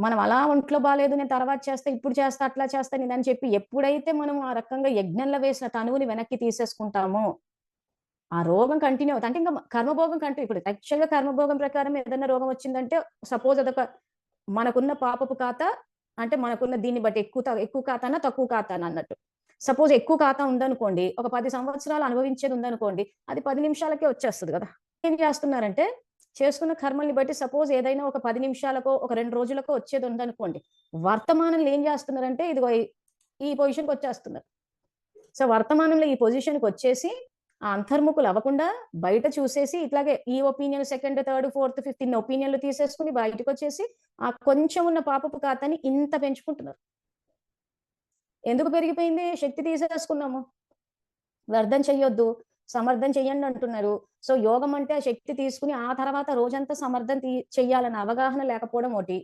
మనం అలా ఒంట్లో బాలేదు నేను తర్వాత చేస్తా, ఇప్పుడు చేస్తా, అట్లా చేస్తా నేనని చెప్పి ఎప్పుడైతే మనం ఆ రకంగా యజ్ఞంలో వేసిన తనువుని వెనక్కి తీసేసుకుంటామో, ఆ రోగం కంటిన్యూ అవుతుంది. అంటే ఇంకా కర్మభోగం కంటిన్యూ ఇప్పుడు యాక్చువల్‌గా కర్మభోగం ప్రకారం ఏదైనా రోగం వచ్చిందంటే సపోజ్ అదొక మనకున్న పాపపు ఖాతా అంటే మనకున్న దీన్ని బట్టి ఎక్కువ ఖాతానా, తక్కువ ఖాతానా అన్నట్టు. సపోజ్ ఎక్కువ ఖాతా ఉందనుకోండి, ఒక 10 సంవత్సరాలు అనుభవించేది ఉందనుకోండి, అది 10 నిమిషాలకే వచ్చేస్తది గదా! ఏం చేస్తున్నారంటే చేసుకున్న కర్మల్ని బట్టి సపోజ్ ఏదైనా ఒక 10 నిమిషాలకో, ఒక 2 రోజులకో వచ్చేది ఉందనుకోండి. వర్తమానంలో ఏం చేస్తున్నారంటే ఇదిగో ఈ పొజిషన్‌కి వచ్చేస్తున్నారు. సో, వర్తమానంలో ఈ పొజిషన్‌కొచ్చేసి ఆ అంతర్ముఖులు అవ్వకుండా బయట చూసేసి ఇట్లాగే ఈ opinion second, third, fourth, fifth ఇన్ని ఒపీనియన్‌లు తీసేసుకొని బయటకొచ్చేసి ఆ కొంచెం ఉన్న పాపపు ఖాతాని ఇంత పెంచుకుంటున్నారు. ఎందుకు పెరిగిపోయింది? శక్తి తీసేసుకున్నాము. వ్యర్థం చెయ్యొద్దు, సమర్థం చెయ్యండి అంటున్నారు. సో, యోగం అంటే ఆ శక్తి తీసుకొని ఆ తర్వాత రోజంతా సమర్థం చెయ్యాలన్న అవగాహన లేకపోవడం ఒకటి.